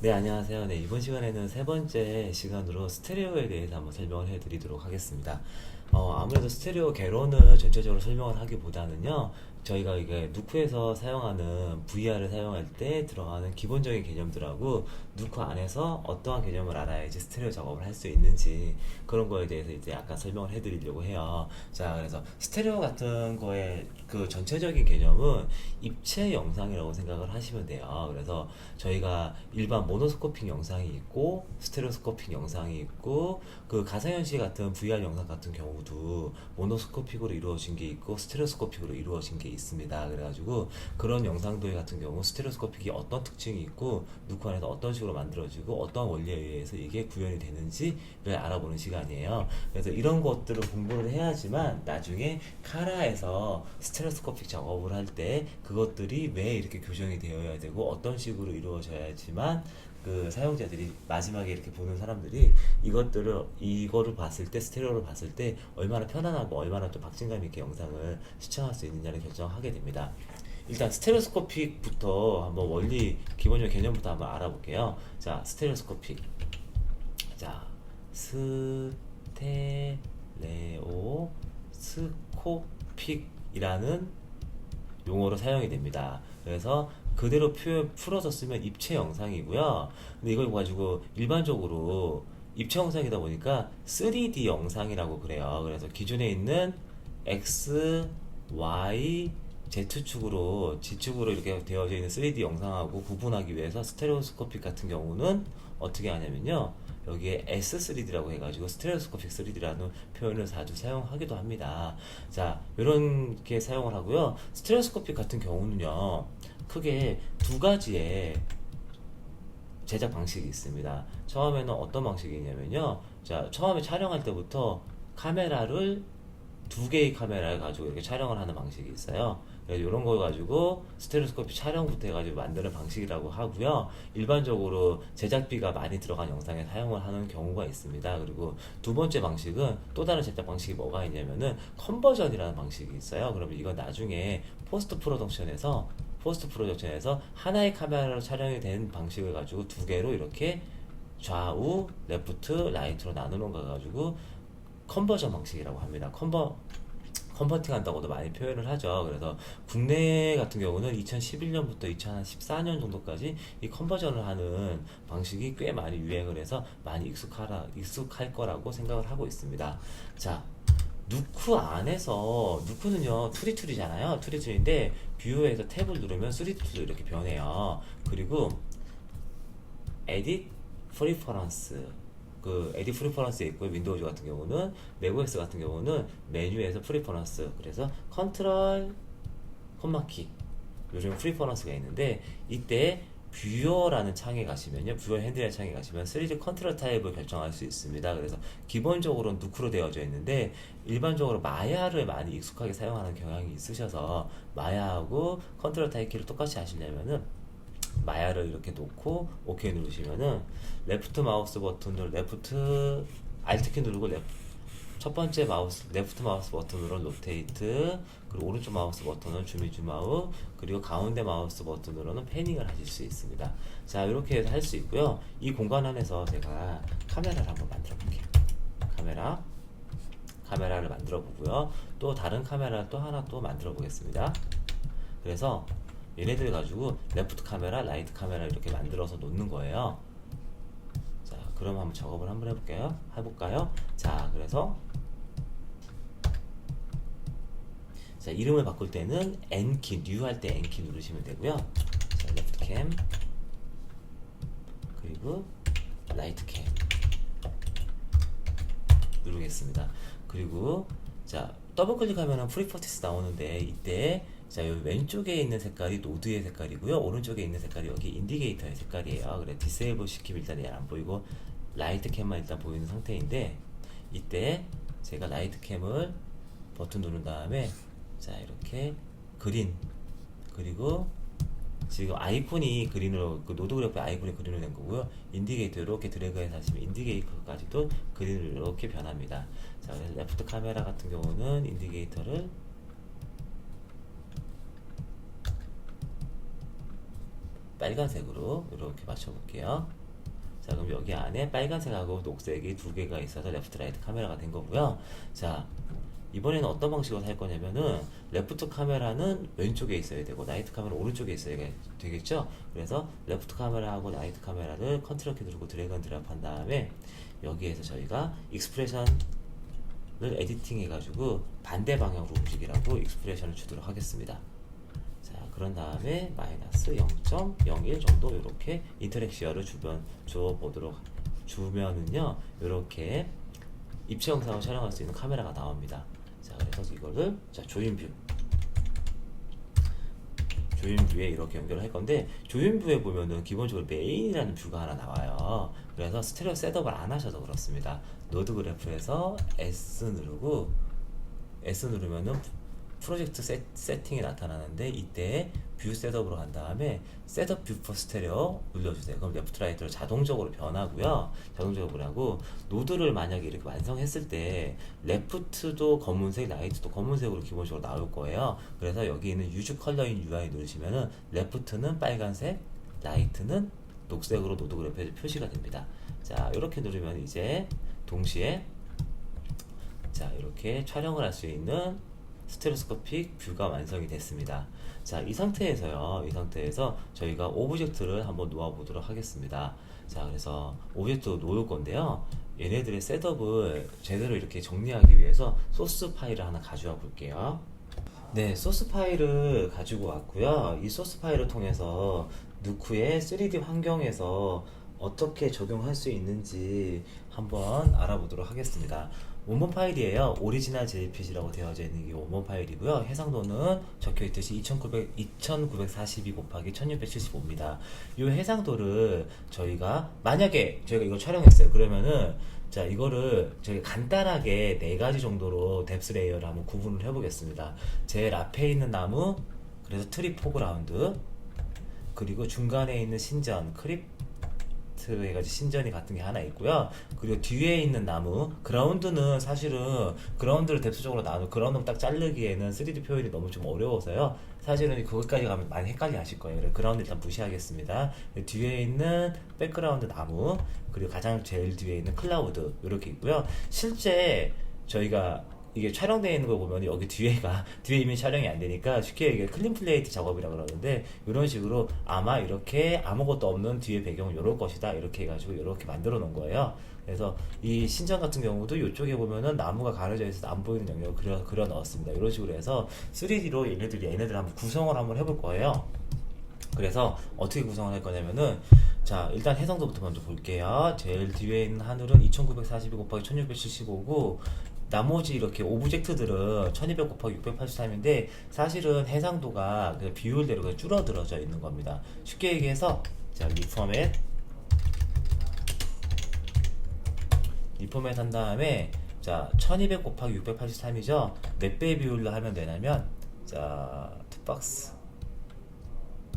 네, 안녕하세요. 네, 이번 시간에는 세 번째 시간으로 스테레오에 대해서 한번 설명을 해드리도록 하겠습니다. 아무래도 스테레오 개론을 전체적으로 설명을 하기보다는요, 저희가 이게 누크에서 사용하는 VR을 사용할 때 들어가는 기본적인 개념들하고 누크 안에서 어떠한 개념을 알아야지 스테레오 작업을 할 수 있는지 그런 거에 대해서 이제 약간 설명을 해드리려고 해요. 자, 그래서 스테레오 같은 거의 그 전체적인 개념은 입체 영상이라고 생각을 하시면 돼요. 그래서 저희가 일반 모노스코핑 영상이 있고 스테레오스코핑 영상이 있고 그 가상현실 같은 VR 영상 같은 경우도 모노스코픽으로 이루어진 게 있고 스테레오스코픽으로 이루어진 게 있습니다. 그래가지고 그런 영상들 같은 경우 스테레오스코픽이 어떤 특징이 있고 누크 안에서 어떤 식으로 만들어지고 어떤 원리에 의해서 이게 구현이 되는지를 알아보는 시간이에요. 그래서 이런 것들을 공부를 해야지만 나중에 카라에서 스테레오스코픽 작업을 할 때 그것들이 왜 이렇게 교정이 되어야 되고 어떤 식으로 이루어져야지만 그 사용자들이 마지막에 이렇게 보는 사람들이 이거를 봤을 때 스테레오를 봤을 때 얼마나 편안하고 얼마나 또 박진감 있게 영상을 시청할 수 있느냐를 결정하게 됩니다. 일단 스테레오스코픽부터 한번 원리 기본적인 개념부터 한번 알아볼게요. 자, 스테레오스코픽. 자, 스테레오스코픽이라는 용어로 사용이 됩니다. 그래서 그대로 풀어서 쓰면 입체 영상이고요. 근데 이걸 가지고 일반적으로 입체 영상이다 보니까 3D 영상이라고 그래요. 그래서 기존에 있는 X, Y, Z축으로, G축으로 이렇게 되어져 있는 3D 영상하고 구분하기 위해서 스테레오스코픽 같은 경우는 어떻게 하냐면요. 여기에 S3D라고 해가지고 스테레오스코픽 3D라는 표현을 자주 사용하기도 합니다. 자, 이렇게 사용을 하고요. 스테레오스코픽 같은 경우는요, 크게 두 가지의 제작 방식이 있습니다. 처음에는 어떤 방식이냐면요. 자, 처음에 촬영할 때부터 카메라를 두 개의 카메라를 가지고 이렇게 촬영을 하는 방식이 있어요. 이런 걸 가지고 스테레오스코피 촬영부터 해가지고 만드는 방식이라고 하고요. 일반적으로 제작비가 많이 들어간 영상에 사용을 하는 경우가 있습니다. 그리고 두 번째 방식은 또 다른 제작 방식이 뭐가 있냐면은 컨버전이라는 방식이 있어요. 그러면 이건 나중에 포스트 프로덕션에서 하나의 카메라로 촬영이 된 방식을 가지고 두 개로 이렇게 좌우, 레프트, 라이트로 나누는 거 가지고 컨버전 방식이라고 합니다. 컨버팅 한다고도 많이 표현을 하죠. 그래서 국내 같은 경우는 2011년부터 2014년 정도까지 이 컨버전을 하는 방식이 꽤 많이 유행을 해서 많이 익숙할 거라고 생각을 하고 있습니다. 자, 누크 안에서 누크는요 2D 툴이잖아요. 2D 툴인데 뷰어에서 탭을 누르면 3D 툴로 이렇게 변해요. 그리고 에딧 프리퍼런스 그 에디 프리퍼런스에 있고요. 윈도우즈 같은 경우는 맥OS 같은 경우는 메뉴에서 프리퍼런스 그래서 컨트롤 콤마키 요즘 프리퍼런스가 있는데 이때 뷰어라는 창에 가시면요. 뷰어 핸들의 창에 가시면 3D 컨트롤 타입을 결정할 수 있습니다. 그래서 기본적으로는 누크로 되어져 있는데 일반적으로 마야를 많이 익숙하게 사용하는 경향이 있으셔서 마야하고 컨트롤 타입 키를 똑같이 하시려면은 마야를 이렇게 놓고 OK 누르시면은 레프트 마우스 버튼을 레프트 알트키 누르고 첫 번째 레프트 마우스 버튼으로 로테이트 그리고 오른쪽 마우스 버튼은 줌인 줌아웃 그리고 가운데 마우스 버튼으로는 패닝을 하실 수 있습니다. 자, 이렇게 해서 할 수 있고요. 이 공간 안에서 제가 카메라를 한번 만들어 볼게요. 카메라를 만들어 보고요. 또 다른 카메라 또 하나 또 만들어 보겠습니다. 그래서 얘네들 가지고 레프트 카메라, 라이트 카메라 이렇게 만들어서 놓는 거예요. 자, 그럼 한번 작업을 한번 해볼까요? 자, 그래서 자, 이름을 바꿀 때는 N키, 뉴 할 때 N키 누르시면 되고요. 자, 레프트 캠 그리고 라이트 캠 누르겠습니다. 그리고 자, 더블 클릭하면 프리퍼티스 나오는데 이때 자, 여기 왼쪽에 있는 색깔이 노드의 색깔이고요. 오른쪽에 있는 색깔이 여기 인디게이터의 색깔이에요. 그래, 디세이블 시키면 일단 얘 안 보이고 라이트 캠만 일단 보이는 상태인데 이때 제가 라이트 캠을 버튼 누른 다음에 자, 이렇게 그린 그리고 지금 아이콘이 그린으로 그 노드 그래프 아이콘이 그린으로 된 거고요. 인디게이터 이렇게 드래그해서 하시면 인디게이터까지도 그린으로 이렇게 변합니다. 자, 그래서 레프트 카메라 같은 경우는 인디게이터를 빨간색으로 이렇게 맞춰볼게요. 자, 그럼 여기 안에 빨간색하고 녹색이 두 개가 있어서 레프트 라이트 카메라가 된 거고요. 자, 이번에는 어떤 방식으로 할 거냐면은 레프트 카메라는 왼쪽에 있어야 되고 나이트 카메라 오른쪽에 있어야 되겠죠. 그래서 레프트 카메라하고 나이트 카메라를 컨트롤 키 누르고 드래그 앤 드랍 한 다음에 여기에서 저희가 익스프레션을 에디팅 해가지고 반대 방향으로 움직이라고 익스프레션을 주도록 하겠습니다. 자, 그런 다음에 마이너스 0.01 정도 이렇게 인터랙션을 주면은요, 이렇게 입체 영상을 촬영할 수 있는 카메라가 나옵니다. 자, 그래서 이거를 조인뷰에 이렇게 연결을 할 건데, 조인뷰에 보면은 기본적으로 메인이라는 뷰가 하나 나와요. 그래서 스테레오 셋업을 안 하셔도 그렇습니다. 노드 그래프에서 S 누르면은 프로젝트 세팅이 나타나는데, 이때 뷰 셋업으로 간 다음에 셋업 뷰 포 스테레오 눌러주세요. 그럼 레프트 라이트로 자동적으로 변하고요. 자동적으로 하고, 노드를 만약에 이렇게 완성했을 때 레프트도 검은색, 라이트도 검은색으로 기본적으로 나올 거예요. 그래서 여기 있는 유즈 컬러인 UI 누르시면은 레프트는 빨간색, 라이트는 녹색으로 노드 그래프에 표시가 됩니다. 자, 이렇게 누르면 이제 동시에 자, 이렇게 촬영을 할 수 있는 스테레오스코픽 뷰가 완성이 됐습니다. 자, 이 상태에서 저희가 오브젝트를 한번 놓아 보도록 하겠습니다. 자, 그래서 오브젝트로 놓을 건데요, 얘네들의 셋업을 제대로 이렇게 정리하기 위해서 소스 파일을 하나 가져와 볼게요. 네, 소스 파일을 가지고 왔고요. 이 소스 파일을 통해서 누크의 3D 환경에서 어떻게 적용할 수 있는지 한번 알아보도록 하겠습니다. 원본 파일이에요. 오리지널 JPG라고 되어져 있는 게 원본 파일이고요. 해상도는 적혀 있듯이 2942 곱하기 1675입니다. 이 해상도를 만약에 저희가 이거 촬영했어요. 그러면은 자, 이거를 저희가 간단하게 4가지 정도로 뎁스 레이어를 한번 구분을 해보겠습니다. 제일 앞에 있는 나무, 그래서 트리 포그라운드, 그리고 중간에 있는 신전, 크립트 해가지고 신전이 같은 게 하나 있고요. 그리고 뒤에 있는 나무, 그라운드는 사실은 그라운드를 뎁스적으로 그라운드 딱 자르기에는 3D 표현이 너무 좀 어려워서요. 사실은 그것까지 가면 많이 헷갈려 하실 거예요. 그래서 그라운드 일단 무시하겠습니다. 뒤에 있는 백그라운드 나무, 그리고 가장 제일 뒤에 있는 클라우드 이렇게 있고요. 실제 저희가 이게 촬영되어 있는 거 보면 여기 뒤에 이미 촬영이 안 되니까 쉽게 이게 클린 플레이트 작업이라고 그러는데, 이런 식으로 아마 이렇게 아무것도 없는 뒤에 배경은 이럴 것이다 이렇게 해가지고 이렇게 만들어 놓은 거예요. 그래서 이 신전 같은 경우도 이쪽에 보면은 나무가 가려져 있어서 안 보이는 영역을 그려 넣었습니다. 이런 식으로 해서 3D로 얘네들 한번 구성을 한번 해볼 거예요. 그래서 어떻게 구성을 할 거냐면은, 자, 일단 해상도부터 먼저 볼게요. 제일 뒤에 있는 하늘은 2942 곱하기 1675고, 나머지 이렇게 오브젝트들은 1200 곱하기 683인데 사실은 해상도가 그 비율대로 그냥 줄어들어져 있는 겁니다. 쉽게 얘기해서, 자, 리포맷 한 다음에, 자, 1200 곱하기 683이죠. 몇 배 비율로 하면 되냐면, 자, 투박스,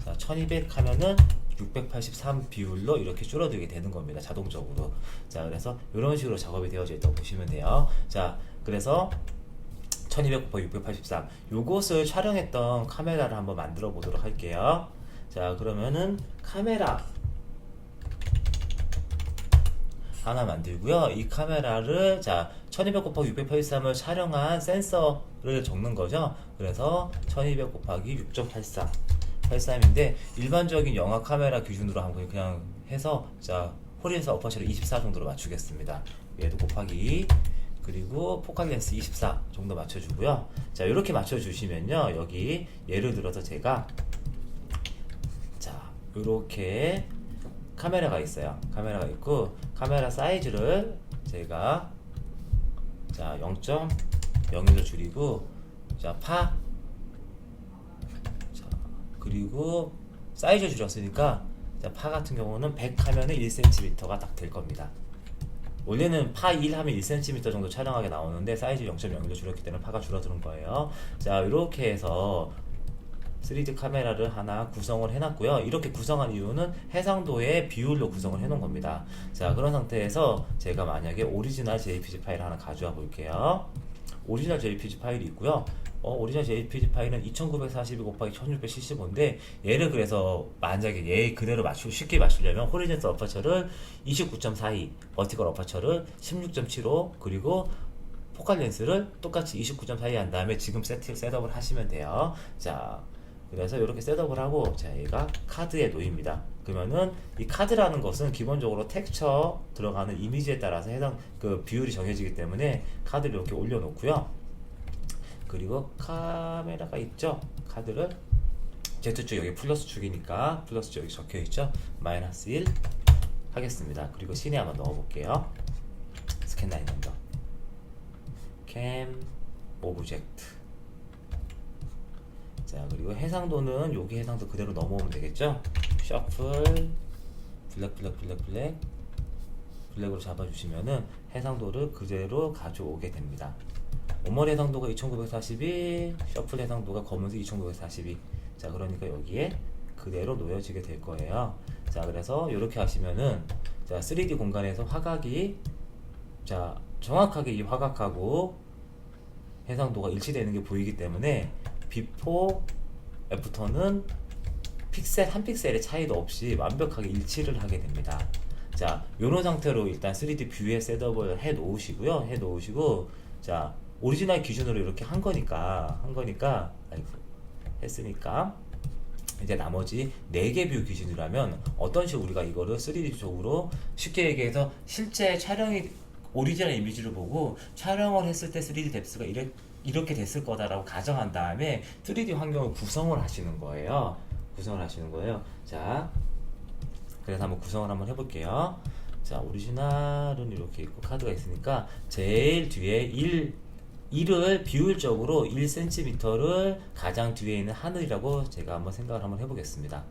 자, 1200 하면은 683 비율로 이렇게 줄어들게 되는 겁니다. 자동적으로. 자, 그래서 이런 식으로 작업이 되어져 있다고 보시면 돼요. 자, 그래서 1200 곱하기 683 요것을 촬영했던 카메라를 한번 만들어 보도록 할게요. 자, 그러면은 카메라 하나 만들고요. 이 카메라를, 자, 1200 곱하기 683을 촬영한 센서를 적는 거죠. 그래서 1200 곱하기 6.83인데 일반적인 영화 카메라 기준으로 한번 그냥 해서, 자, 호리에서 어퍼처를 24 정도로 맞추겠습니다. 얘도 곱하기, 그리고 포칼 렌스 24 정도 맞춰주고요. 자, 이렇게 맞춰주시면요, 여기 예를 들어서 제가, 자, 이렇게 카메라가 있어요. 카메라가 있고, 카메라 사이즈를 제가, 자, 0.01로 줄이고, 자, 그리고 사이즈 줄였으니까, 자, 파 같은 경우는 100 하면은 1cm가 딱 될 겁니다. 원래는 파 1 하면 1cm 정도 촬영하게 나오는데 사이즈 0.01로 줄였기 때문에 파가 줄어드는 거예요. 자, 이렇게 해서 3D 카메라를 하나 구성을 해놨고요. 이렇게 구성한 이유는 해상도의 비율로 구성을 해놓은 겁니다. 자, 그런 상태에서 제가 만약에 오리지널 JPG 파일 하나 가져와 볼게요. 오리지널 JPG 파일이 있고요. 오리지널 JPG 파일은 2942 곱하기 1675인데 얘를 그래서 만약에 얘 그대로 쉽게 맞추려면 호리젠트 어퍼처를 29.42, 버티컬 어퍼처를 16.75 그리고 포칼 렌스를 똑같이 29.42 한 다음에 지금 셋업을 하시면 돼요. 자, 그래서 이렇게 셋업을 하고 자 얘가 카드에 놓입니다. 그러면은 이 카드라는 것은 기본적으로 텍스처 들어가는 이미지에 따라서 해당 그 비율이 정해지기 때문에 카드를 이렇게 올려놓고요. 그리고 카메라가 있죠. 카드를 Z축 여기 플러스 축이니까 플러스 여기 적혀있죠. 마이너스 1 하겠습니다. 그리고 씬에 한번 넣어볼게요. 스캔 라인 넘버 캠 오브젝트. 자, 그리고 해상도는 여기 해상도 그대로 넘어오면 되겠죠. 셔플 블랙으로 잡아주시면은 해상도를 그대로 가져오게 됩니다. 오멀 해상도가 2942, 셔플 해상도가 검은색 2942. 자, 그러니까 여기에 그대로 놓여지게 될 거예요. 자, 그래서 이렇게 하시면은 자 3D 공간에서 화각이 자 정확하게 이 화각하고 해상도가 일치되는 게 보이기 때문에 비포 애프터는 픽셀 한 픽셀의 차이도 없이 완벽하게 일치를 하게 됩니다. 자, 요런 상태로 일단 3D 뷰에 셋업을 해 놓으시고요. 해 놓으시고 자 오리지널 기준으로 이렇게 한 거니까 아이고 했으니까 이제 나머지 4개 뷰 기준이라면 어떤 식으로 우리가 이거를 3D적으로 쉽게 얘기해서 실제 촬영이 오리지널 이미지를 보고 촬영을 했을 때 3D 뎁스가 이렇게 됐을 거다라고 가정한 다음에 3D 환경을 구성을 하시는 거예요. 자, 그래서 한번 구성을 한번 해볼게요. 자, 오리지널은 이렇게 있고 카드가 있으니까 제일 뒤에 1을 비율적으로 1cm를 가장 뒤에 있는 하늘이라고 제가 한번 생각을 한번 해보겠습니다.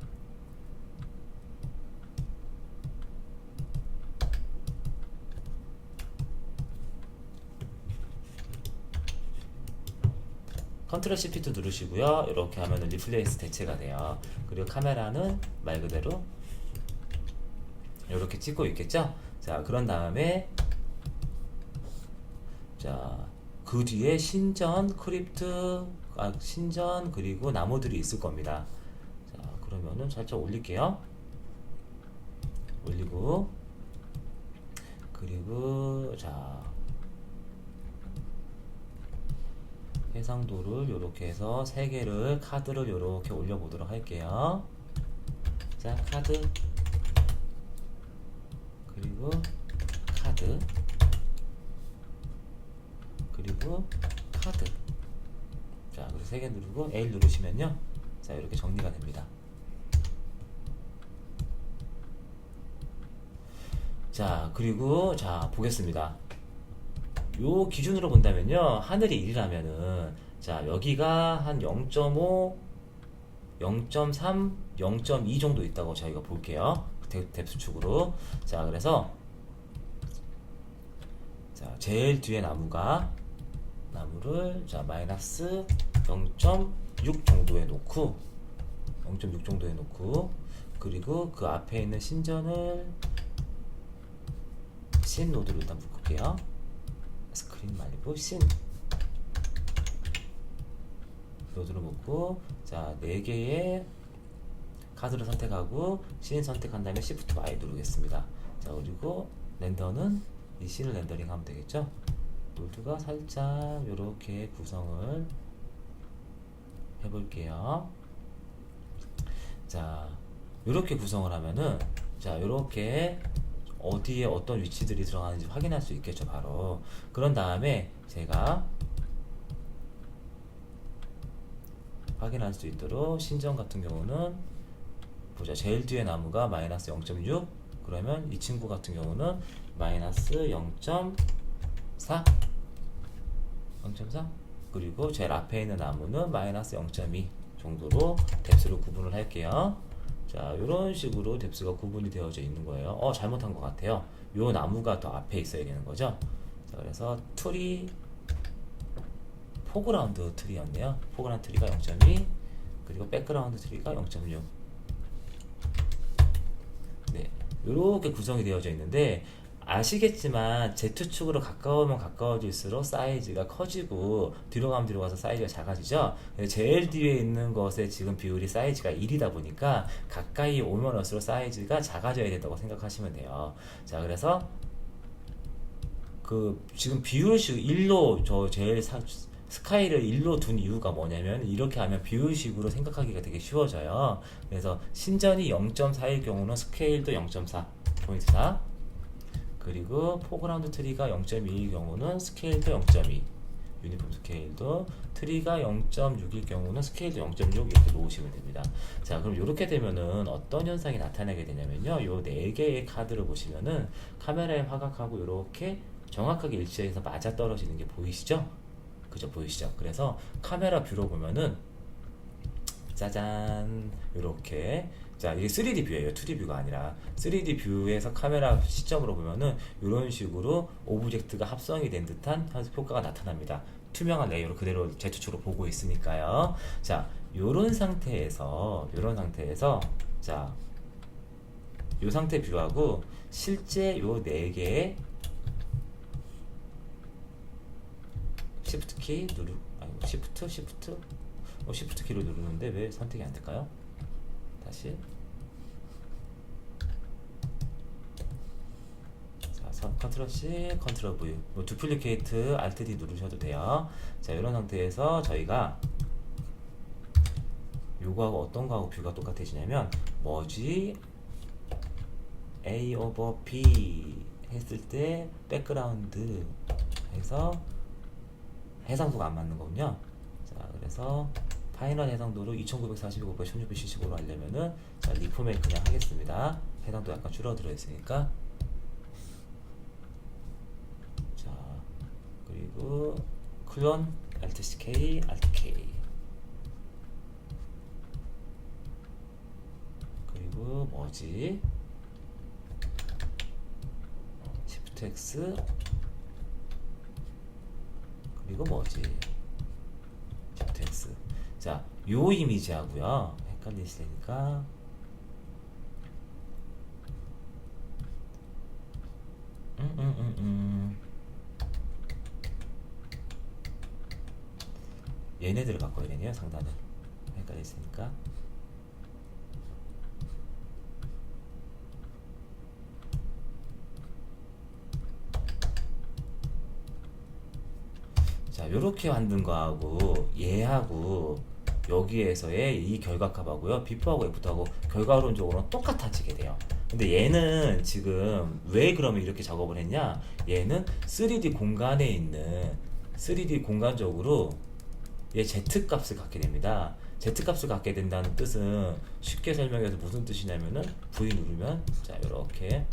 컨트롤 Shift 누르시고요. 이렇게 하면 리플레이스 대체가 돼요. 그리고 카메라는 말 그대로 이렇게 찍고 있겠죠. 자, 그런 다음에 자, 그 뒤에 신전, 크립트, 신전 그리고 나무들이 있을 겁니다. 자, 그러면은 살짝 올릴게요. 올리고 그리고 자 해상도를 이렇게 해서 3개를 카드를 이렇게 올려보도록 할게요. 자, 카드 그리고 카드 그리고 카드. 자, 그리고 3개 누르고 L 누르시면요. 자, 이렇게 정리가 됩니다. 자, 그리고 자 보겠습니다. 요 기준으로 본다면요, 하늘이 1이라면은 자 여기가 한 0.5, 0.3, 0.2 정도 있다고 저희가 볼게요. 뎁스축으로. 자, 그래서 자 제일 뒤에 나무를 자 마이너스 0.6 정도에 놓고 0.6 정도에 놓고 그리고 그 앞에 있는 신전을 씬 노드로 일단 묶을게요. 스크린 말고 씬 노드로 묶고 자 4개의 카드를 선택하고 씬 선택한 다음에 Shift Y 누르겠습니다. 자, 그리고 렌더는 이 씬을 렌더링 하면 되겠죠. 노드가 살짝 이렇게 구성을 해볼게요. 자, 이렇게 구성을 하면은 자 이렇게 어디에 어떤 위치들이 들어가는지 확인할 수 있겠죠. 바로 그런 다음에 제가 확인할 수 있도록 신전 같은 경우는 보자. 제일 뒤에 나무가 마이너스 0.6 그러면 이 친구 같은 경우는 마이너스 0.4 그리고 제일 앞에 있는 나무는 마이너스 0.2 정도로 뎁스로 구분을 할게요. 자, 이런 식으로 뎁스가 구분이 되어져 있는 거예요. 잘못한 것 같아요. 요 나무가 더 앞에 있어야 되는 거죠. 자, 그래서 트리 포그라운드 트리였네요. 포그라운드 트리가 0.2 그리고 백그라운드 트리가 0.6. 네, 이렇게 구성이 되어져 있는데 아시겠지만 Z축으로 가까우면 가까워질수록 사이즈가 커지고 뒤로 가면 뒤로 가서 사이즈가 작아지죠. 제일 뒤에 있는 것의 지금 비율이 사이즈가 1이다 보니까 가까이 오면 올수록 사이즈가 작아져야 된다고 생각하시면 돼요. 자, 그래서 그 지금 비율식 1로 저 제일 스카이를 1로 둔 이유가 뭐냐면 이렇게 하면 비율식으로 생각하기가 되게 쉬워져요. 그래서 신전이 0.4일 경우는 스케일도 0.4 포인트 4, 그리고 포그라운드 트리가 0.2일 경우는 스케일도 0.2, 유니폼 스케일도 트리가 0.6일 경우는 스케일도 0.6 이렇게 놓으시면 됩니다. 자, 그럼 이렇게 되면은 어떤 현상이 나타나게 되냐면요, 요 4개의 카드를 보시면은 카메라의 화각하고 이렇게 정확하게 일치해서 맞아 떨어지는 게 보이시죠? 그죠? 보이시죠? 그래서 카메라 뷰로 보면은 짜잔 이렇게, 자, 이게 3D 뷰예요. 2D 뷰가 아니라 3D 뷰에서 카메라 시점으로 보면은 이런 식으로 오브젝트가 합성이 된 듯한 효과가 나타납니다. 투명한 레이어로 그대로 Z축으로 보고 있으니까요. 자, 요런 상태에서 자, 요 상태 뷰하고 실제 요 4개의 시프트 키 시프트 키로 누르는데 왜 선택이 안 될까요? 다시. 자, 컨트롤 C, 컨트롤 V, 뭐 두플리케이트, Alt D 누르셔도 돼요. 자, 이런 상태에서 저희가 요거하고 어떤 거하고 뷰가 똑같아지냐면 머지 A over B 했을 때 백그라운드 해서 해상도가 안 맞는 거군요. 자, 그래서 파이널 해상도를 2945배 1675로 하려면은, 자, 리포맷 그냥 하겠습니다. 해상도 약간 줄어들어 있으니까. 자, 그리고 클론 Alt K, Alt K, 그리고 뭐지? Shift X, 그리고 뭐지? Shift X. 자, 요 이미지하고요, 헷갈리시니까 얘네들을 바꿔야 되네요. 상단을 헷갈리시니까. 자, 요렇게 만든 거하고 얘하고 여기에서의 이 결과값하고요, 비포하고 애프터하고 결과론적으로는 똑같아지게 돼요. 근데 얘는 지금 왜 그러면 이렇게 작업을 했냐, 얘는 3D 공간에 있는 3D 공간적으로 얘 Z값을 갖게 됩니다. Z값을 갖게 된다는 뜻은 쉽게 설명해서 무슨 뜻이냐면은 V 누르면, 자, 요렇게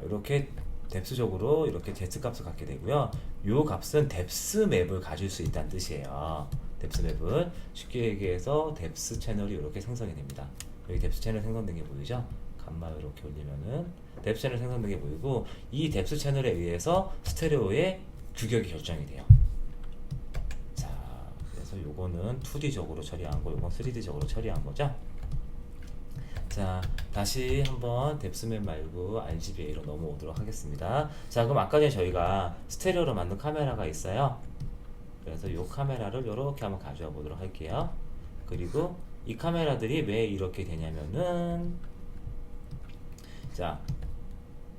이렇게 뎁스적으로 이렇게 Z값을 갖게 되고요. 요 값은 뎁스 맵을 가질 수 있다는 뜻이에요. 뎁스 맵을 쉽게 얘기해서 뎁스 채널이 이렇게 생성이 됩니다. 여기 뎁스 채널 생성된 게 보이죠? 감마 이렇게 올리면은 뎁스 채널 생성된 게 보이고, 이 뎁스 채널에 의해서 스테레오의 규격이 결정이 돼요. 자, 그래서 요거는 2D적으로 처리한 거, 요건 3D적으로 처리한 거죠. 자, 다시 한번 뎁스맵 말고 RGBA로 넘어오도록 하겠습니다. 자, 그럼 아까 전에 저희가 스테레오로 만든 카메라가 있어요. 그래서 이 카메라를 이렇게 한번 가져와 보도록 할게요. 그리고 이 카메라들이 왜 이렇게 되냐면은, 자,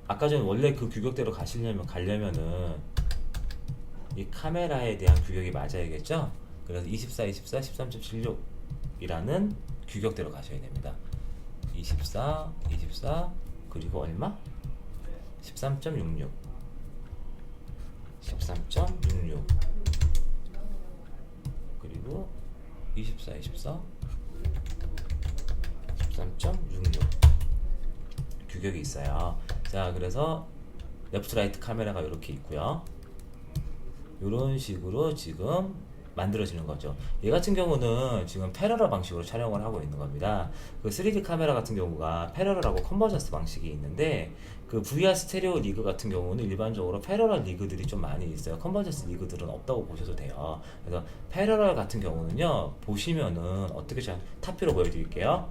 아까 전에 원래 그 규격대로 가려면은 이 카메라에 대한 규격이 맞아야겠죠? 그래서 24, 24, 13.76 이라는 규격대로 가셔야 됩니다. 24, 24, 그리고 얼마? 13.66, 13.66, 그리고 24, 24, 13.66 규격이 있어요. 자, 그래서 레프트 라이트 카메라가 이렇게 있고요. 이런 식으로 지금 만들어지는 거죠. 얘 같은 경우는 지금 패러럴 방식으로 촬영을 하고 있는 겁니다. 그 3D 카메라 같은 경우가 패러럴하고 컨버전스 방식이 있는데 그 VR 스테레오 리그 같은 경우는 일반적으로 패러럴 리그들이 좀 많이 있어요. 컨버전스 리그들은 없다고 보셔도 돼요. 그래서 패러럴 같은 경우는요, 보시면은 어떻게 탑뷰로 보여드릴게요.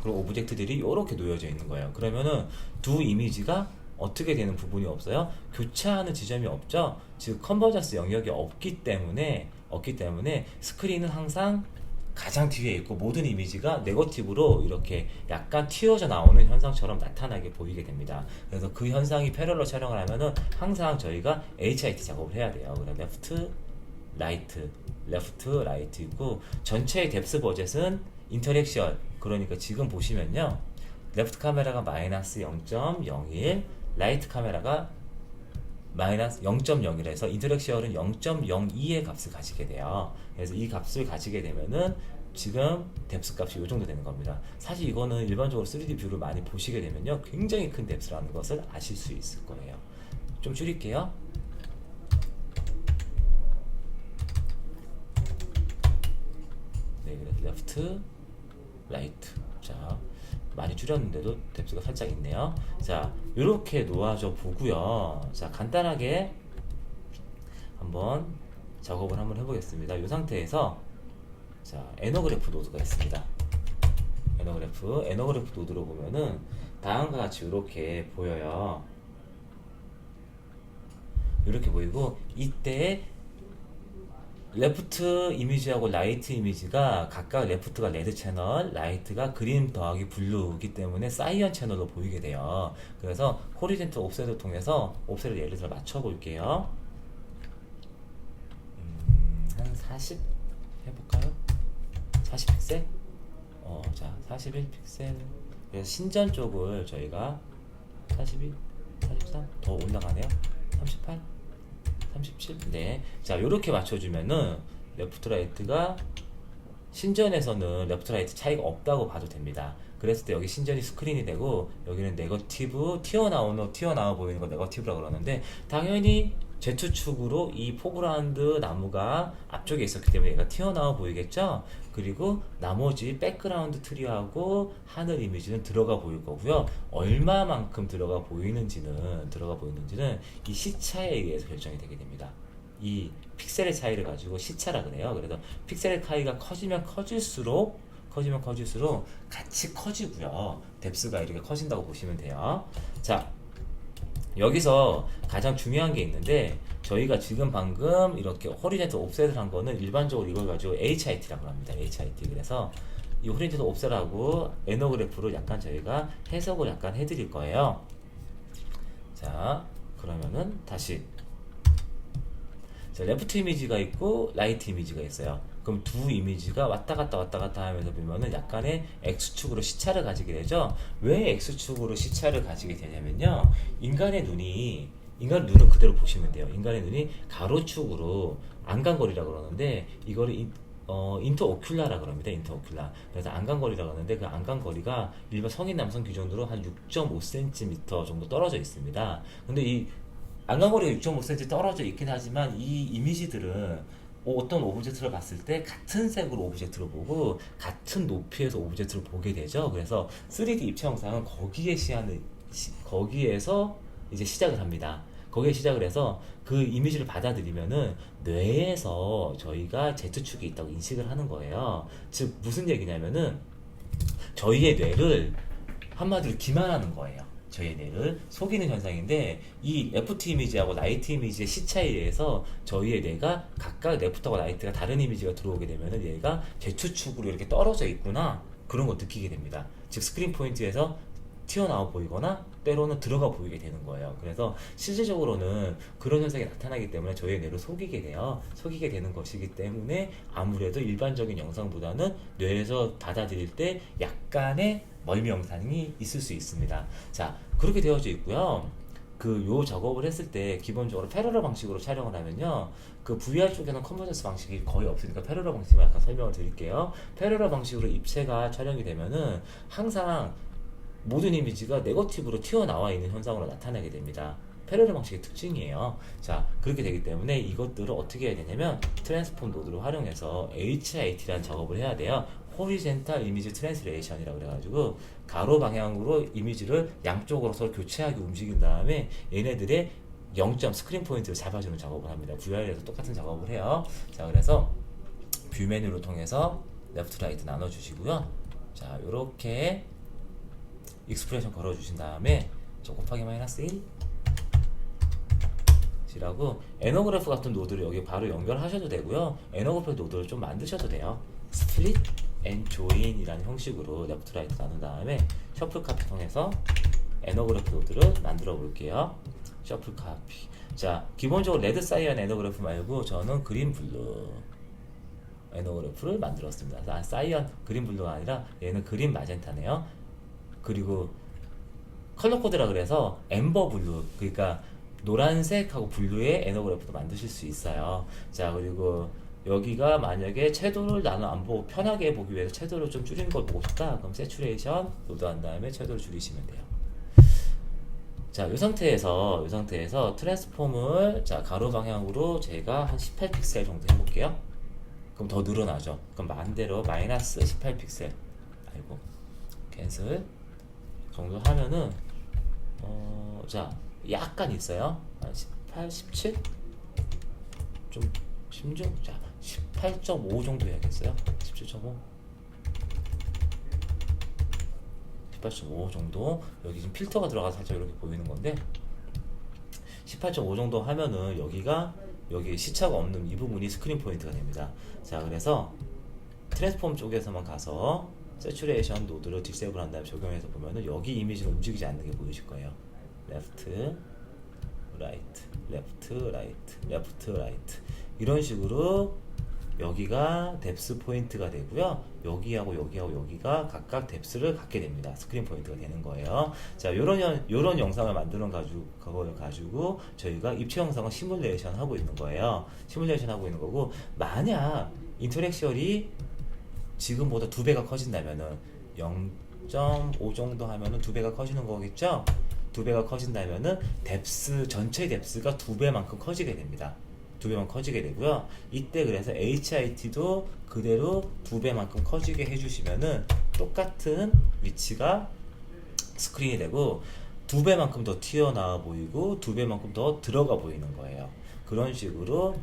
그리고 오브젝트들이 이렇게 놓여져 있는 거예요. 그러면은 두 이미지가 어떻게 되는 부분이 없어요? 교차하는 지점이 없죠? 즉 컨버전스 영역이 없기 때문에 스크린은 항상 가장 뒤에 있고 모든 이미지가 네거티브로 이렇게 약간 튀어져 나오는 현상처럼 나타나게 보이게 됩니다. 그래서 그 현상이 패러럴 촬영을 하면은 항상 저희가 HIT 작업을 해야 돼요. 그래서 레프트, 라이트 있고 전체의 뎁스 버젯은 인터랙션, 그러니까 지금 보시면요, 레프트 카메라가 마이너스 0.01, 라이트 카메라가 마이너스 0.01에서 인터랙션은 0.02의 값을 가지게 돼요. 그래서 이 값을 가지게 되면은 지금 뎁스 값이 이 정도 되는 겁니다. 사실 이거는 일반적으로 3D 뷰를 많이 보시게 되면요, 굉장히 큰 뎁스라는 것을 아실 수 있을 거예요. 좀 줄일게요. 네, 그래서 레프트, 라이트. 자, 많이 줄였는데도 뎁스가 살짝 있네요. 자, 이렇게 놓아져 보고요. 자, 간단하게 한번 작업을 한번 해보겠습니다. 이 상태에서 자, 에너그래프 노드가 있습니다. 에너그래프 노드로 보면은 다음과 같이 이렇게 보여요. 이렇게 보이고, 이때 레프트 이미지하고 라이트 이미지가 각각 레프트가 레드 채널, 라이트가 그린 더하기 블루이기 때문에 사이언 채널로 보이게 돼요. 그래서 호리젠트 옵셋을 통해서 옵셋을 예를 들어 맞춰 볼게요. 한 40 해볼까요? 40픽셀? 자, 41픽셀. 그래서 신전 쪽을 저희가 42, 43 더 올라가네요. 38, 37. 네. 자, 요렇게 맞춰주면은 레프트 라이트가 신전에서는 레프트 라이트 차이가 없다고 봐도 됩니다. 그랬을 때 여기 신전이 스크린이 되고 여기는 네거티브, 튀어나와 보이는 거 네거티브라고 그러는데, 당연히 Z축으로 이 포그라운드 나무가 앞쪽에 있었기 때문에 얘가 튀어나와 보이겠죠? 그리고 나머지 백그라운드 트리하고 하늘 이미지는 들어가 보일 거고요. 얼마만큼 들어가 보이는지는 이 시차에 의해서 결정이 되게 됩니다. 이 픽셀의 차이를 가지고 시차라 그래요. 그래서 픽셀의 차이가 커지면 커질수록 같이 커지고요. 뎁스가 이렇게 커진다고 보시면 돼요. 자, 여기서 가장 중요한 게 있는데, 저희가 지금 방금 이렇게 호리젠트 옵셋을 한 거는 일반적으로 이걸 가지고 HIT라고 합니다. HIT. 그래서 이 호리젠트 옵셋하고 에너그래프를 약간 저희가 해석을 약간 해드릴 거예요. 자, 그러면은 다시, 자, 레프트 이미지가 있고 라이트 이미지가 있어요. 그럼 두 이미지가 왔다 갔다 하면서 보면은 약간의 X축으로 시차를 가지게 되죠. 왜 X축으로 시차를 가지게 되냐면요, 인간의 눈은 그대로 보시면 돼요. 인간의 눈이 가로축으로 안간거리라고 그러는데, 이거를 인터오큘라라 그럽니다. 인터오큘라. 그래서 안간거리라고 하는데, 그 안간거리가 일반 성인 남성 기준으로 한 6.5cm 정도 떨어져 있습니다. 근데 이 안간거리가 6.5cm 떨어져 있긴 하지만 이 이미지들은 어떤 오브젝트를 봤을 때 같은 색으로 오브젝트를 보고 같은 높이에서 오브젝트를 보게 되죠. 그래서 3D 입체 영상은 거기에서 이제 시작을 합니다. 거기에 시작을 해서 그 이미지를 받아들이면은 뇌에서 저희가 Z축이 있다고 인식을 하는 거예요. 즉 무슨 얘기냐면은 저희의 뇌를 한마디로 기만하는 거예요. 저희의 뇌를 속이는 현상인데, 이 레프트 이미지하고 라이트 이미지의 시차에 의해서 저희의 뇌가 각각 레프트와 라이트가 다른 이미지가 들어오게 되면은 얘가 Z축으로 이렇게 떨어져 있구나, 그런 거 느끼게 됩니다. 즉 스크린 포인트에서 튀어나와 보이거나 때로는 들어가 보이게 되는 거예요. 그래서 실질적으로는 그런 현상이 나타나기 때문에 저희의 뇌를 속이게 되는 것이기 때문에 아무래도 일반적인 영상보다는 뇌에서 받아들일 때 약간의 멀미 영상이 있을 수 있습니다. 자, 그렇게 되어져 있고요. 요 작업을 했을 때 기본적으로 패러럴 방식으로 촬영을 하면요, 그 VR 쪽에는 컨버전스 방식이 거의 없으니까 패러럴 방식만 약간 설명을 드릴게요. 패러럴 방식으로 입체가 촬영이 되면은 항상 모든 이미지가 네거티브로 튀어나와 있는 현상으로 나타나게 됩니다. 패러럴 방식의 특징이에요. 자, 그렇게 되기 때문에 이것들을 어떻게 해야 되냐면 트랜스폼 노드를 활용해서 HIT라는 작업을 해야 돼요. 호리젠탈 이미지 트랜스레이션이라고 그래가지고 가로 방향으로 이미지를 양쪽으로 서로 교체하게 움직인 다음에 얘네들의 0점 스크린 포인트를 잡아주는 작업을 합니다. VR에서 똑같은 작업을 해요. 자, 그래서 뷰 메뉴를 통해서 레프트 라이트 나눠주시고요. 자, 요렇게 익스프레션 걸어주신 다음에 저 곱하기 마이너스 1 이라고 에너그래프 같은 노드를 여기 바로 연결하셔도 되고요. 에너그래프 노드를 좀 만드셔도 돼요. 스플릿 앤 조인이라는 형식으로 레프트 라이트 나눈 다음에 셔플 카피 통해서 에너그래프 노드를 만들어 볼게요. 셔플 카피. 자, 기본적으로 레드 사이언 에너그래프 말고 저는 그린 블루 에너그래프를 만들었습니다. 사이언 그린 블루가 아니라 얘는 그린 마젠타네요. 그리고 컬러 코드라 그래서 엠버 블루, 그러니까 노란색하고 블루의 에너그래프도 만드실 수 있어요. 자, 그리고 여기가 만약에 채도를 나는 안 보고 편하게 보기 위해서 채도를 좀 줄이는 걸 보고 싶다, 그럼 세츄레이션 노드한 다음에 채도를 줄이시면 돼요. 자, 이 상태에서 트랜스폼을 자 가로 방향으로 제가 한 18픽셀 정도 해볼게요. 그럼 더 늘어나죠. 그럼 만대로 마이너스 18픽셀, 아이고 캔슬 정도 하면은 자 약간 있어요. 한 18, 17? 좀 심중? 자 18.5 정도 해야겠어요. 17.5 18.5 정도. 여기 지금 필터가 들어가서 살짝 이렇게 보이는 건데 18.5 정도 하면은 여기 시차가 없는 이 부분이 스크린 포인트가 됩니다. 자, 그래서 트랜스폼 쪽에서만 가서 세츄레이션 노드를 디세이블 한 다음에 적용해서 보면은 여기 이미지는 움직이지 않는 게 보이실 거예요. 레프트, 라이트, 레프트, 라이트, 레프트, 라이트, 이런 식으로 여기가 뎁스 포인트가 되고요. 여기하고 여기가 각각 뎁스를 갖게 됩니다. 스크린 포인트가 되는 거예요. 자, 요런 영상을 만드는 그걸 가지고 저희가 입체 영상을 시뮬레이션 하고 있는 거예요. 시뮬레이션 하고 있는 거고, 만약 인터랙션이 지금보다 2배가 커진다면은 0.5 정도 하면은 2배가 커지는 거겠죠? 2배가 커진다면은 뎁스, 전체 뎁스가 2배만큼 커지게 됩니다. 2배만 커지게 되고요. 이때 그래서 HIT도 그대로 2배만큼 커지게 해주시면은 똑같은 위치가 스크린이 되고 2배만큼 더 튀어나와 보이고 2배만큼 더 들어가 보이는 거예요. 그런 식으로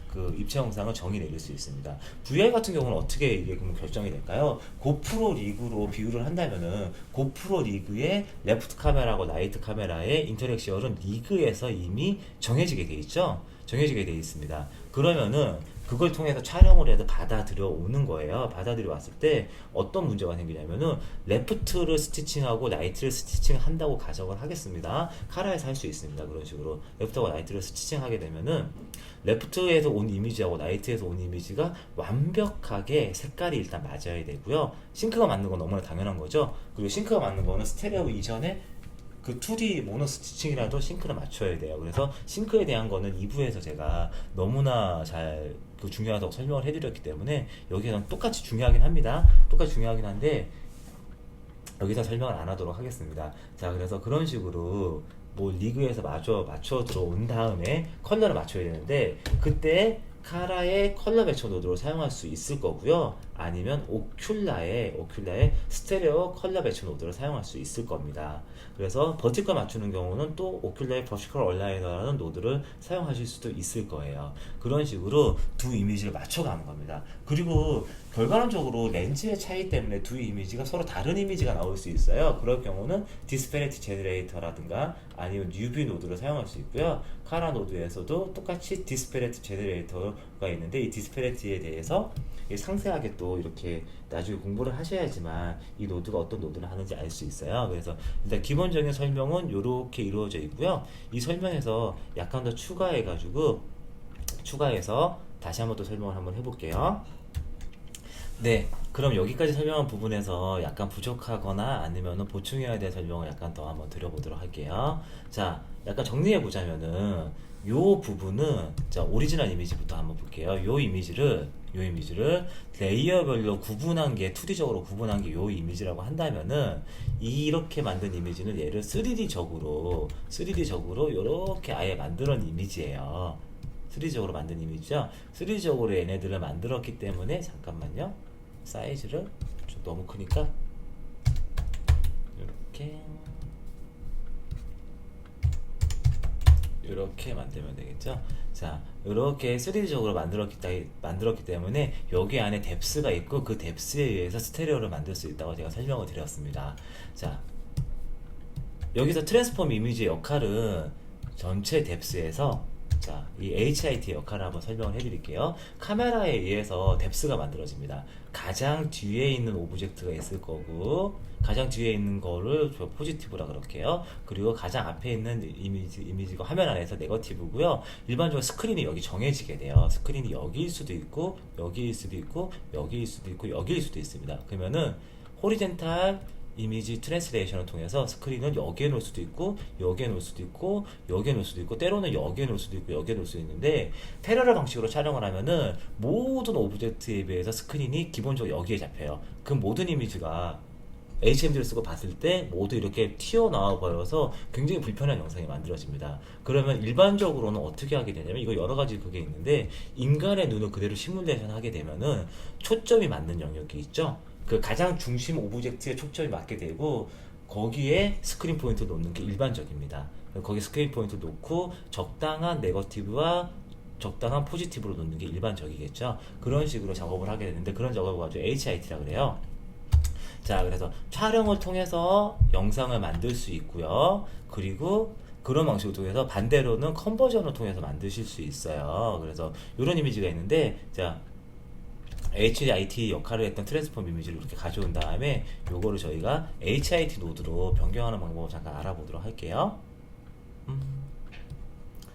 그 입체 영상을 정의 내릴 수 있습니다. VR 같은 경우는 어떻게 이게 그럼 결정이 될까요? 고프로 리그로 비유를 한다면은 고프로 리그의 레프트 카메라하고 라이트 카메라의 인터랙션은 리그에서 이미 정해지게 돼 있죠. 정해지게 돼 있습니다. 그러면은 그걸 통해서 촬영을 해서 받아들여 오는 거예요. 받아들여 왔을 때 어떤 문제가 생기냐면은 레프트를 스티칭하고 라이트를 스티칭한다고 가정을 하겠습니다. 카라에서 할 수 있습니다. 그런 식으로 레프트와 라이트를 스티칭하게 되면은 레프트에서 온 이미지하고 라이트에서 온 이미지가 완벽하게 색깔이 일단 맞아야 되고요. 싱크가 맞는 건 너무나 당연한 거죠. 그리고 싱크가 맞는 거는 스테레오 이전에 그 2D 모노 스티칭이라도 싱크를 맞춰야 돼요. 그래서 싱크에 대한 거는 2부에서 제가 너무나 잘 중요하다고 설명을 해드렸기 때문에 여기서는 똑같이 중요하긴 합니다. 똑같이 중요하긴 한데 여기서 설명을 안 하도록 하겠습니다. 자, 그래서 그런 식으로 뭐 리그에서 맞춰 들어온 다음에 컬러를 맞춰야 되는데 그때 카라의 컬러 배쳐 노드로 사용할 수 있을 거고요. 아니면 오큘라의 스테레오 컬러 배쳐 노드를 사용할 수 있을 겁니다. 그래서 버티컬 맞추는 경우는 또 오큘라의 버티컬 얼라이너라는 노드를 사용하실 수도 있을 거예요. 그런 식으로 두 이미지를 맞춰가는 겁니다. 그리고 결과론적으로 렌즈의 차이 때문에 두 이미지가 서로 다른 이미지가 나올 수 있어요. 그럴 경우는 디스페리티 제너레이터라든가 아니면 UV 노드를 사용할 수 있고요. 카라 노드에서도 똑같이 디스페리티 제너레이터가 있는데 이 디스페리티에 대해서 상세하게 또 이렇게 나중에 공부를 하셔야지만 이 노드가 어떤 노드를 하는지 알 수 있어요. 그래서 일단 기본적인 설명은 이렇게 이루어져 있고요. 이 설명에서 약간 더 추가해서 다시 한번 또 설명을 한번 해볼게요. 네, 그럼 여기까지 설명한 부분에서 약간 부족하거나 아니면 보충해야 될 설명을 약간 더 한번 드려보도록 할게요. 자, 약간 정리해 보자면은 요 부분은 자 오리지널 이미지부터 한번 볼게요. 요 이미지를 레이어별로 구분한 게 2D적으로 구분한 게 요 이미지라고 한다면은 이렇게 만든 이미지는 얘를 3D적으로 요렇게 아예 만들어낸 이미지예요. 3D적으로 만든 이미지죠. 3D적으로 얘네들을 만들었기 때문에 잠깐만요. 사이즈를 좀 너무 크니까 이렇게 만들면 되겠죠. 자, 이렇게 3D적으로 만들었기 때문에 여기 안에 뎁스가 있고 그 뎁스에 의해서 스테레오를 만들 수 있다고 제가 설명을 드렸습니다. 자, 여기서 트랜스폼 이미지의 역할은 전체 뎁스에서 자, 이 HIT 역할을 한번 설명을 해드릴게요. 카메라에 의해서 뎁스가 만들어집니다. 가장 뒤에 있는 오브젝트가 있을 거고, 가장 뒤에 있는 거를 저 포지티브라 그럴게요. 그리고 가장 앞에 있는 이미지가 화면 안에서 네거티브고요. 일반적으로 스크린이 여기 정해지게 돼요. 스크린이 여기일 수도 있고, 여기일 수도 있고, 여기일 수도 있고, 여기일 수도 있습니다. 그러면은 호리젠탈 이미지 트랜스레이션을 통해서 스크린은 여기에 놓을 수도 있고 여기에 놓을 수도 있고 여기에 놓을 수도 있고 때로는 여기에 놓을 수도 있고 여기에 놓을 수도 있는데 패러럴 방식으로 촬영을 하면은 모든 오브젝트에 비해서 스크린이 기본적으로 여기에 잡혀요. 그 모든 이미지가 HMD를 쓰고 봤을 때 모두 이렇게 튀어나와 버려서 굉장히 불편한 영상이 만들어집니다. 그러면 일반적으로는 어떻게 하게 되냐면 이거 여러 가지 그게 있는데 인간의 눈을 그대로 시뮬레이션 하게 되면은 초점이 맞는 영역이 있죠. 그 가장 중심 오브젝트에 초점이 맞게 되고 거기에 스크린 포인트를 놓는 게 일반적입니다. 거기 스크린 포인트 놓고 적당한 네거티브와 적당한 포지티브로 놓는 게 일반적이겠죠. 그런 식으로 작업을 하게 되는데 그런 작업을 가지고 HIT라 그래요. 자, 그래서 촬영을 통해서 영상을 만들 수 있고요. 그리고 그런 방식을 통해서 반대로는 컨버전을 통해서 만드실 수 있어요. 그래서 이런 이미지가 있는데 자 HIT 역할을 했던 트랜스폼 이미지를 이렇게 가져온 다음에 요거를 저희가 HIT 노드로 변경하는 방법을 잠깐 알아보도록 할게요.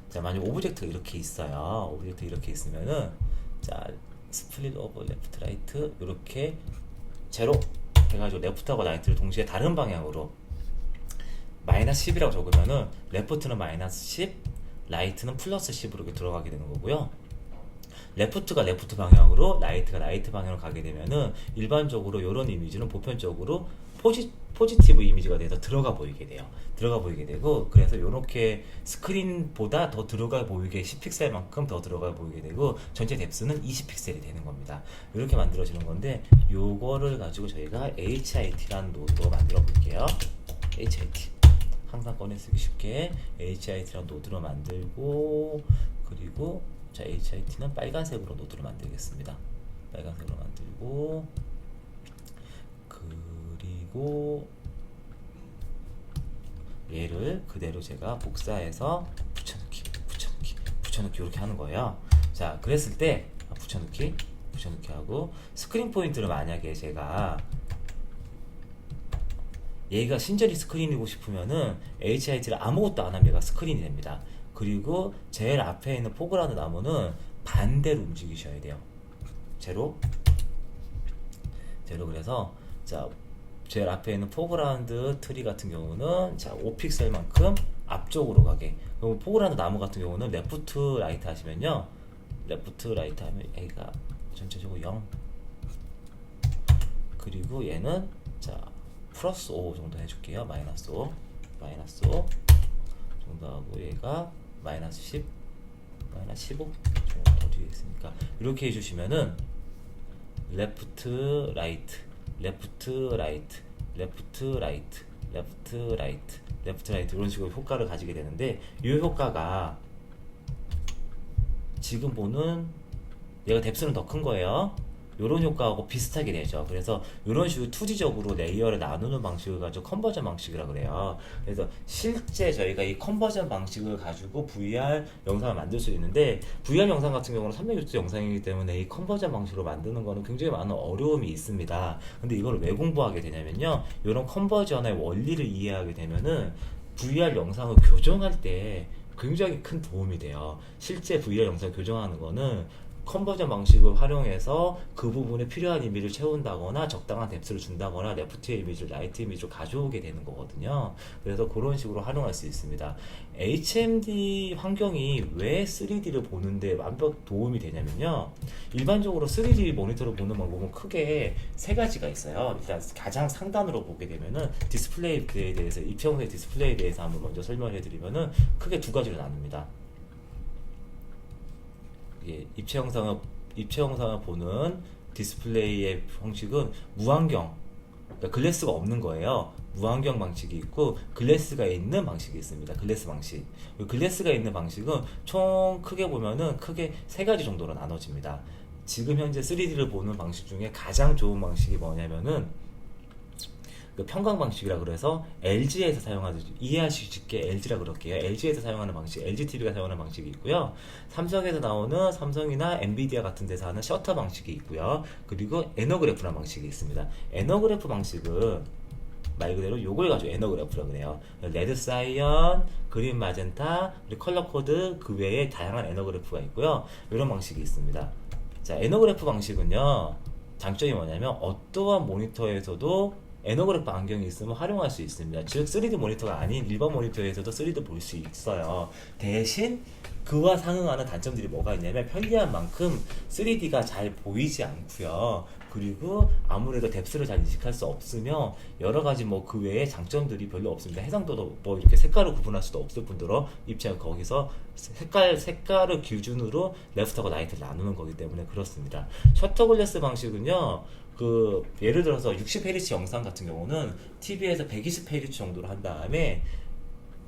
자, 만약 오브젝트가 이렇게 있어요. 오브젝트 이렇게 있으면은 자 스플릿 오브 레프트 라이트 이렇게 제로 해가지고 레프트하고 라이트를 동시에 다른 방향으로 마이너스 10이라고 적으면은 레프트는 마이너스 10, 라이트는 플러스 10으로 이렇게 들어가게 되는 거고요. 레프트가 레프트 방향으로 라이트가 라이트 방향으로 가게 되면은 일반적으로 이런 이미지는 보편적으로 포지티브 이미지가 돼서 들어가 보이게 돼요. 들어가 보이게 되고 그래서 이렇게 스크린보다 더 들어가 보이게 10픽셀만큼 더 들어가 보이게 되고 전체 뎁스는 20픽셀이 되는 겁니다. 이렇게 만들어지는 건데 요거를 가지고 저희가 HIT라는 노드로 만들어 볼게요. HIT 항상 꺼내 쓰기 쉽게 HIT라는 노드로 만들고 그리고 자, HIT는 빨간색으로 노드를 만들겠습니다. 빨간색으로 만들고 그리고 얘를 그대로 제가 복사해서 붙여넣기 이렇게 하는 거예요. 자, 그랬을 때 붙여넣기 하고 스크린 포인트를 만약에 제가 얘가 신전이 스크린이고 싶으면은 HIT를 아무것도 안 하면 얘가 스크린이 됩니다. 그리고 제일 앞에 있는 포그라운드 나무는 반대로 움직이셔야 돼요. 제로 그래서 자 제일 앞에 있는 포그라운드 트리 같은 경우는 자 5픽셀만큼 앞쪽으로 가게. 그럼 포그라운드 나무 같은 경우는 레프트 라이트 하시면요. 레프트 라이트 하면 A가 전체적으로 0 그리고 얘는 자 플러스 5 정도 해줄게요. 마이너스 5 정도 하고 얘가 마이너스 10 마이너스 15 더 뒤에 있으니까 이렇게 해주시면은 레프트 라이트 이런 식으로 효과를 가지게 되는데 이 효과가 지금 보는 얘가 뎁스는 더 큰 거예요. 이런 효과하고 비슷하게 되죠. 그래서 이런 식으로 2D적으로 레이어를 나누는 방식을 가지고 컨버전 방식이라고 그래요. 그래서 실제 저희가 이 컨버전 방식을 가지고 VR 영상을 만들 수 있는데 VR 영상 같은 경우는 360도 영상이기 때문에 이 컨버전 방식으로 만드는 거는 굉장히 많은 어려움이 있습니다. 근데 이걸 왜 공부하게 되냐면요. 이런 컨버전의 원리를 이해하게 되면은 VR 영상을 교정할 때 굉장히 큰 도움이 돼요. 실제 VR 영상 교정하는 거는 컨버전 방식을 활용해서 그 부분에 필요한 이미지를 채운다거나 적당한 뎁스를 준다거나 레프트의 이미지를 라이트 이미지로 가져오게 되는 거거든요. 그래서 그런 식으로 활용할 수 있습니다. HMD 환경이 왜 3D를 보는데 완벽 도움이 되냐면요. 일반적으로 3D 모니터를 보는 방법은 크게 세 가지가 있어요. 일단 가장 상단으로 보게 되면은 디스플레이에 대해서, 입체형의 디스플레이에 대해서 한번 먼저 설명해 드리면은 크게 두 가지로 나눕니다. 예, 입체 영상을 보는 디스플레이의 형식은 무환경, 그러니까 글래스가 없는 거예요. 무환경 방식이 있고 글래스가 있는 방식이 있습니다. 글래스 방식. 글래스가 있는 방식은 총 크게 보면은 크게 세 가지 정도로 나눠집니다. 지금 현재 3D를 보는 방식 중에 가장 좋은 방식이 뭐냐면은 그 평강 방식이라 그래서 LG에서 사용하는, 이해하시기 쉽게 LG라 그럴게요. LG에서 사용하는 방식, LG TV가 사용하는 방식이 있고요. 삼성에서 나오는, 삼성이나 엔비디아 같은 데서 하는 셔터 방식이 있고요. 그리고 에너그래프라는 방식이 있습니다. 에너그래프 방식은 말 그대로 요걸 가지고 에너그래프라고 그래요. 레드 사이언, 그린 마젠타, 그리고 컬러 코드, 그 외에 다양한 에너그래프가 있고요. 이런 방식이 있습니다. 자, 에너그래프 방식은요, 장점이 뭐냐면 어떠한 모니터에서도 에너그래프 안경이 있으면 활용할 수 있습니다. 즉 3D 모니터가 아닌 일반 모니터에서도 3D 볼 수 있어요. 대신 그와 상응하는 단점들이 뭐가 있냐면 편리한 만큼 3D가 잘 보이지 않고요. 그리고 아무래도 뎁스를 잘 인식할 수 없으며 여러 가지 뭐 그 외에 장점들이 별로 없습니다. 해상도도 뭐 이렇게 색깔을 구분할 수도 없을 뿐더러 입체 거기서 색깔을 기준으로 레프트하고 라이트를 나누는 거기 때문에 그렇습니다. 셔터 글래스 방식은요. 그 예를 들어서 60Hz 영상 같은 경우는 TV에서 120Hz 정도로 한 다음에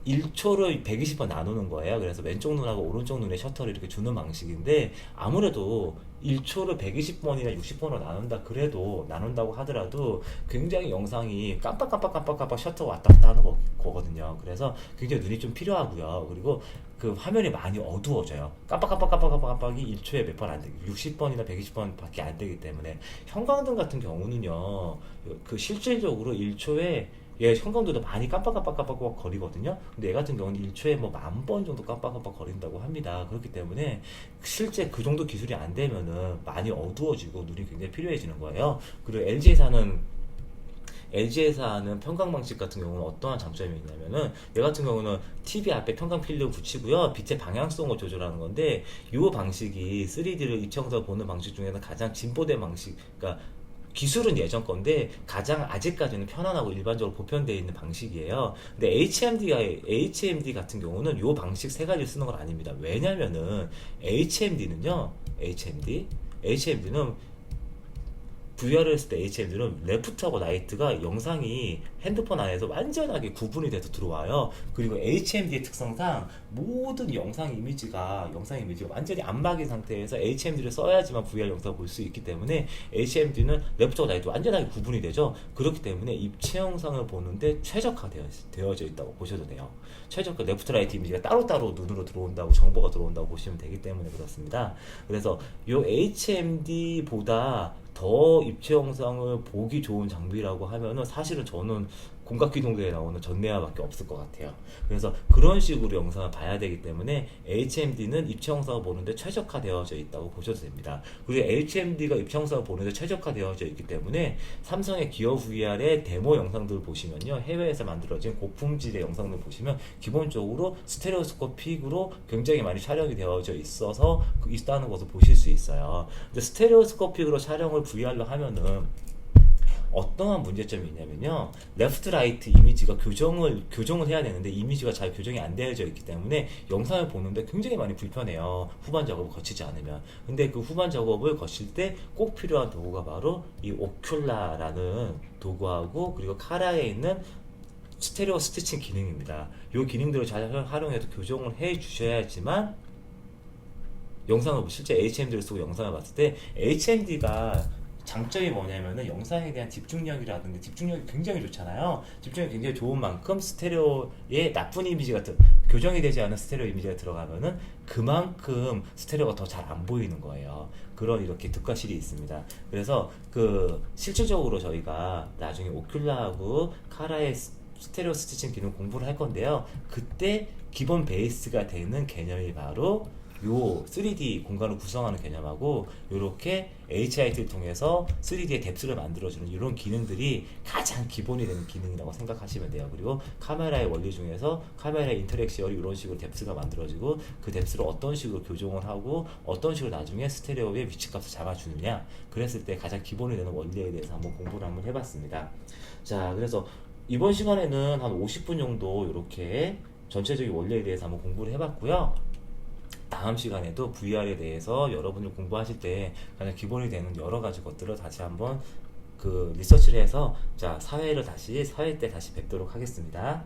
1초를 120번 나누는 거예요. 그래서 왼쪽 눈하고 오른쪽 눈에 셔터를 이렇게 주는 방식인데 아무래도 1초를 120번이나 60번으로 나눈다고 하더라도 굉장히 영상이 깜빡깜빡깜빡깜빡 셔터가 왔다 갔다 하는 거거든요. 그래서 굉장히 눈이 좀 필요하고요. 그리고 그 화면이 많이 어두워져요. 깜빡깜빡깜빡깜빡이 1초에 몇 번 안 되기, 60번이나 120번 밖에 안 되기 때문에 형광등 같은 경우는요, 그 실질적으로 1초에 얘 형광등도 많이 깜빡깜빡깜빡 거리거든요. 근데 얘 같은 경우는 1초에 뭐 10,000번 정도 깜빡깜빡 거린다고 합니다. 그렇기 때문에 실제 그 정도 기술이 안 되면은 많이 어두워지고 눈이 굉장히 필요해지는 거예요. 그리고 LG에서 하는 평강 방식 같은 경우는 어떠한 장점이 있냐면은 얘 같은 경우는 TV 앞에 평강 필름 붙이고요, 빛의 방향성을 조절하는 건데 이 방식이 3D를 입체영상 보는 방식 중에는 가장 진보된 방식, 그러니까 기술은 예전 건데 가장 아직까지는 편안하고 일반적으로 보편되어 있는 방식이에요. 근데 HMD 같은 경우는 이 방식 세 가지를 쓰는 건 아닙니다. 왜냐면은 HMD는 VR을 했을 때 HMD는 레프트하고 라이트가 영상이 핸드폰 안에서 완전하게 구분이 돼서 들어와요. 그리고 HMD의 특성상 모든 영상 이미지가 완전히 안 막인 상태에서 HMD를 써야지만 VR 영상을 볼 수 있기 때문에 HMD는 레프트하고 라이트 완전하게 구분이 되죠. 그렇기 때문에 입체 영상을 보는데 최적화되어져 있다고 보셔도 돼요. 최적화, 레프트 라이트 이미지가 따로따로 눈으로 들어온다고, 정보가 들어온다고 보시면 되기 때문에 그렇습니다. 그래서 이 HMD보다 더 입체 영상을 보기 좋은 장비라고 하면은 사실은 저는 공각기동대에 나오는 전내화밖에 없을 것 같아요. 그래서 그런 식으로 영상을 봐야 되기 때문에 HMD는 입체 영상을 보는데 최적화되어져 있다고 보셔도 됩니다. 그리고 HMD가 입체 영상을 보는데 최적화되어져 있기 때문에 삼성의 기어 VR의 데모 영상들을 보시면요, 해외에서 만들어진 고품질의 영상들 보시면 기본적으로 스테레오스코픽으로 굉장히 많이 촬영이 되어져 있다는 것을 보실 수 있어요. 근데 스테레오스코픽으로 촬영을 VR로 하면은 어떠한 문제점이 있냐면요, 레프트 라이트 이미지가 교정을 해야 되는데 이미지가 잘 교정이 안 되어져 있기 때문에 영상을 보는데 굉장히 많이 불편해요. 후반 작업을 거치지 않으면. 근데 그 후반 작업을 거칠 때 꼭 필요한 도구가 바로 이 오큘라라는 도구하고 그리고 카라에 있는 스테레오 스티칭 기능입니다. 이 기능들을 잘 활용해서 교정을 해 주셔야지만 영상을, 실제 HMD를 쓰고 영상을 봤을 때 HMD가 장점이 뭐냐면은 영상에 대한 집중력이라든지 집중력이 굉장히 좋잖아요. 집중력이 굉장히 좋은 만큼 스테레오에 나쁜 이미지가 교정이 되지 않은 스테레오 이미지가 들어가면은 그만큼 스테레오가 더 잘 안 보이는 거예요. 그런 이렇게 득과실이 있습니다. 그래서 그 실질적으로 저희가 나중에 오큘라하고 카라의 스테레오 스티칭 기능 공부를 할 건데요. 그때 기본 베이스가 되는 개념이 바로 이 요 3D 공간을 구성하는 개념하고 요렇게 HIT를 통해서 3D의 뎁스를 만들어주는 이런 기능들이 가장 기본이 되는 기능이라고 생각하시면 돼요. 그리고 카메라의 원리 중에서 카메라의 인터랙션이 이런 식으로 뎁스가 만들어지고 그 뎁스를 어떤 식으로 교정을 하고 어떤 식으로 나중에 스테레오의 위치값을 잡아주느냐, 그랬을 때 가장 기본이 되는 원리에 대해서 한번 공부를 한번 해봤습니다. 자, 그래서 이번 시간에는 한 50분 정도 이렇게 전체적인 원리에 대해서 한번 공부를 해봤고요. 다음 시간에도 VR에 대해서 여러분들 공부하실 때 가장 기본이 되는 여러 가지 것들을 다시 한번 그 리서치를 해서 자 사회 때 다시 뵙도록 하겠습니다.